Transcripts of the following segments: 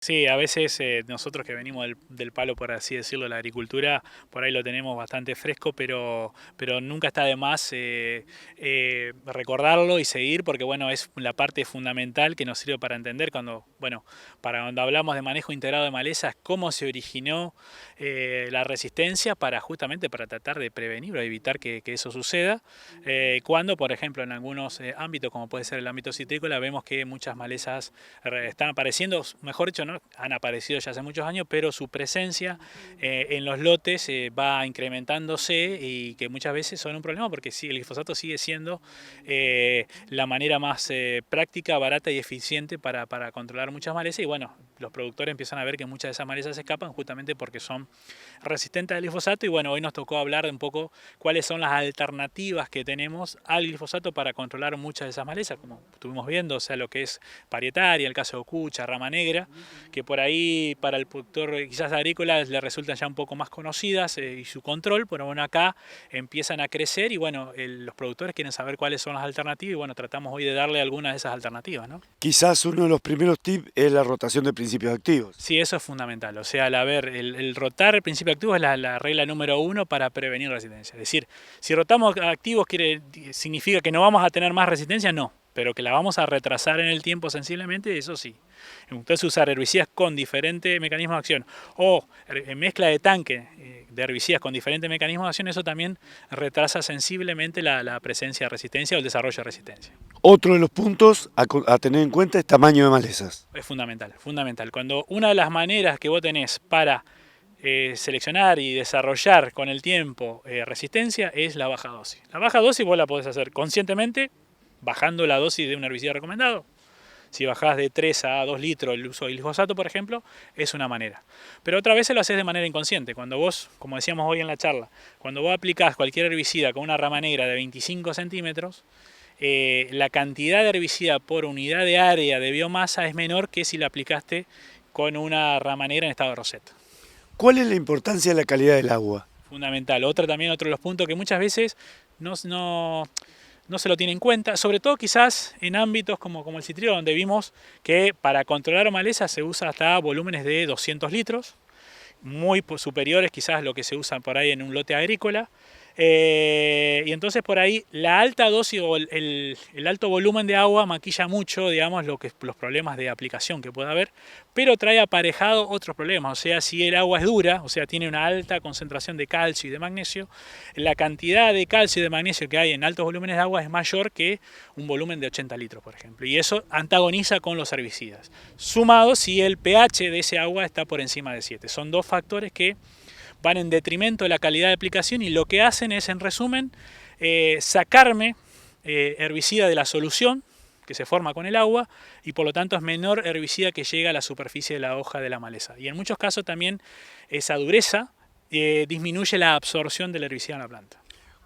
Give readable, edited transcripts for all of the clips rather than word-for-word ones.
Sí, a veces nosotros que venimos del palo, por así decirlo, de la agricultura, por ahí lo tenemos bastante fresco, pero nunca está de más recordarlo y seguir, porque bueno, es la parte fundamental que nos sirve para entender cuando hablamos de manejo integrado de malezas, cómo se originó la resistencia para justamente para tratar de prevenir o evitar que eso suceda. Cuando, por ejemplo, en algunos ámbitos, como puede ser el ámbito citrícola, vemos que muchas malezas están apareciendo, mejor dicho, ¿no? Han aparecido ya hace muchos años, pero su presencia en los lotes va incrementándose y que muchas veces son un problema porque sí, el glifosato sigue siendo la manera más práctica, barata y eficiente para controlar muchas malezas y bueno, los productores empiezan a ver que muchas de esas malezas se escapan justamente porque son resistentes al glifosato y bueno, hoy nos tocó hablar de un poco cuáles son las alternativas que tenemos al glifosato para controlar muchas de esas malezas, como estuvimos viendo, o sea, lo que es parietaria, el caso de ocucha, rama negra, que por ahí para el productor quizás agrícola le resultan ya un poco más conocidas y su control, pero bueno, acá empiezan a crecer y bueno, los productores quieren saber cuáles son las alternativas y bueno, tratamos hoy de darle algunas de esas alternativas, ¿no? Quizás uno de los primeros tips es la rotación de principios activos. Sí, eso es fundamental. O sea, el rotar el principio activo es la regla número uno para prevenir resistencia. Es decir, si rotamos activos significa que no vamos a tener más resistencia, no, pero que la vamos a retrasar en el tiempo sensiblemente, eso sí. Entonces usar herbicidas con diferentes mecanismos de acción o mezcla de tanque de herbicidas con diferentes mecanismos de acción, eso también retrasa sensiblemente la presencia de resistencia o el desarrollo de resistencia. Otro de los puntos a tener en cuenta es tamaño de malezas. Es fundamental, fundamental. Cuando una de las maneras que vos tenés para seleccionar y desarrollar con el tiempo resistencia es la baja dosis. La baja dosis vos la podés hacer conscientemente, bajando la dosis de un herbicida recomendado. Si bajás de 3 a 2 litros el uso del glifosato, por ejemplo, es una manera. Pero otra vez lo haces de manera inconsciente. Cuando vos, como decíamos hoy en la charla, cuando vos aplicás cualquier herbicida con una rama negra de 25 centímetros, la cantidad de herbicida por unidad de área de biomasa es menor que si la aplicaste con una rama negra en estado de roseta. ¿Cuál es la importancia de la calidad del agua? Fundamental. Otro de los puntos que muchas veces no se lo tiene en cuenta, sobre todo quizás en ámbitos como el citrío, donde vimos que para controlar malezas se usa hasta volúmenes de 200 litros, muy superiores quizás a lo que se usa por ahí en un lote agrícola. Y entonces por ahí la alta dosis o el alto volumen de agua maquilla mucho, digamos, los problemas de aplicación que pueda haber, pero trae aparejado otros problemas. O sea, si el agua es dura, o sea, tiene una alta concentración de calcio y de magnesio, la cantidad de calcio y de magnesio que hay en altos volúmenes de agua es mayor que un volumen de 80 litros, por ejemplo. Y eso antagoniza con los herbicidas. Sumado si el pH de ese agua está por encima de 7. Son dos factores que van en detrimento de la calidad de aplicación y lo que hacen es, en resumen, sacarme herbicida de la solución que se forma con el agua y por lo tanto es menor herbicida que llega a la superficie de la hoja de la maleza. Y en muchos casos también esa dureza disminuye la absorción del herbicida en la planta.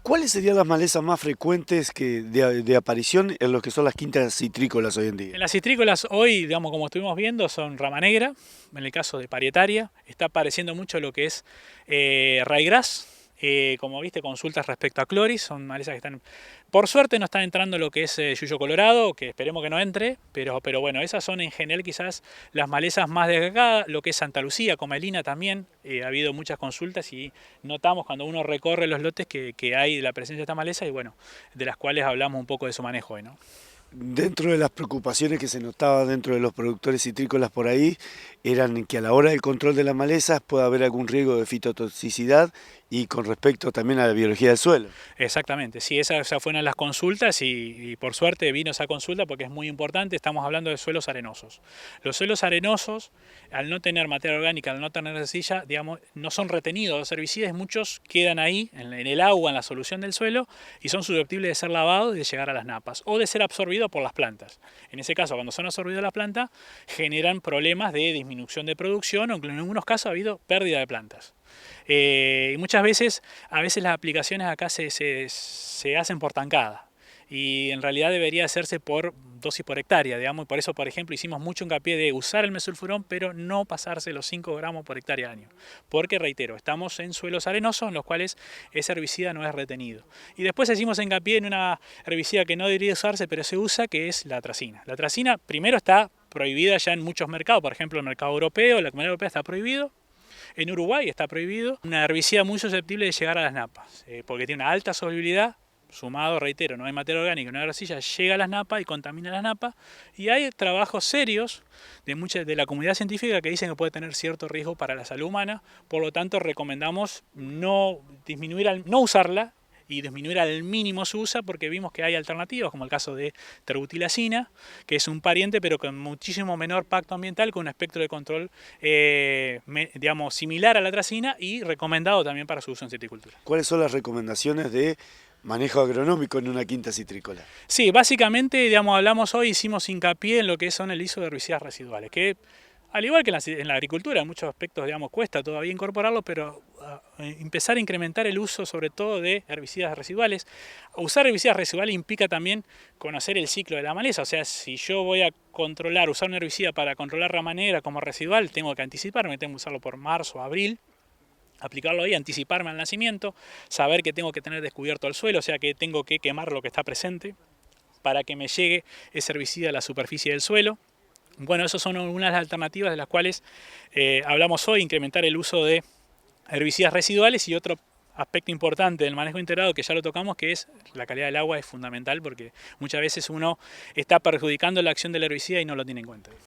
¿Cuáles serían las malezas más frecuentes de aparición en lo que son las quintas citrícolas hoy en día? En las citrícolas hoy, digamos, como estuvimos viendo, son rama negra, en el caso de parietaria, está apareciendo mucho lo que es ryegrass, como viste, consultas respecto a cloris, son malezas que están, por suerte no están entrando lo que es yuyo colorado, que esperemos que no entre, pero bueno, esas son en general quizás las malezas más destacadas, lo que es Santa Lucía, comelina también, ha habido muchas consultas y notamos cuando uno recorre los lotes que hay la presencia de esta maleza y bueno, de las cuales hablamos un poco de su manejo hoy, ¿no? Dentro de las preocupaciones que se notaba dentro de los productores citrícolas por ahí, eran que a la hora del control de las malezas puede haber algún riesgo de fitotoxicidad y con respecto también a la biología del suelo. Exactamente, sí, esas fueron las consultas y por suerte vino esa consulta porque es muy importante, estamos hablando de suelos arenosos. Los suelos arenosos, al no tener materia orgánica, al no tener arcilla, digamos, no son retenidos los herbicidas, muchos quedan ahí en el agua, en la solución del suelo y son susceptibles de ser lavados y de llegar a las napas o de ser absorbidos por las plantas. En ese caso, cuando son absorbidos la planta, generan problemas de disminución de producción o en algunos casos ha habido pérdida de plantas. Y muchas veces, las aplicaciones acá se hacen por tancada y en realidad debería hacerse por dosis por hectárea, digamos, y por eso, por ejemplo, hicimos mucho hincapié de usar el mesulfurón, pero no pasarse los 5 gramos por hectárea año, porque, reitero, estamos en suelos arenosos en los cuales ese herbicida no es retenido. Y después hicimos hincapié en una herbicida que no debería usarse, pero se usa, que es la atracina. La atracina primero está prohibida ya en muchos mercados, por ejemplo el mercado europeo, la Comunidad Europea está prohibido. En Uruguay está prohibido. Una herbicida muy susceptible de llegar a las napas, porque tiene una alta solubilidad, sumado, reitero, no hay materia orgánica, no hay arcilla, llega a las napas y contamina las napas. Y hay trabajos serios de la comunidad científica que dicen que puede tener cierto riesgo para la salud humana, por lo tanto recomendamos no usarla y disminuir al mínimo su uso, porque vimos que hay alternativas, como el caso de terbutilacina, que es un pariente pero con muchísimo menor pacto ambiental, con un espectro de control digamos, similar a la atracina y recomendado también para su uso en citricultura. ¿Cuáles son las recomendaciones de manejo agronómico en una quinta citrícola? Sí, básicamente, digamos, hablamos hoy, hicimos hincapié en lo que son el uso de herbicidas residuales, que al igual que en la agricultura, en muchos aspectos, digamos, cuesta todavía incorporarlo, pero empezar a incrementar el uso sobre todo de herbicidas residuales. Usar herbicidas residuales implica también conocer el ciclo de la maleza, o sea, si yo voy a usar un herbicida para controlar rama negra como residual, tengo que anticiparme, tengo que usarlo por marzo, abril, aplicarlo ahí, anticiparme al nacimiento, saber que tengo que tener descubierto el suelo, o sea que tengo que quemar lo que está presente para que me llegue ese herbicida a la superficie del suelo. Bueno, esas son algunas de las alternativas de las cuales hablamos hoy, incrementar el uso de herbicidas residuales. Y otro aspecto importante del manejo integrado, que ya lo tocamos, que es la calidad del agua, es fundamental porque muchas veces uno está perjudicando la acción del herbicida y no lo tiene en cuenta.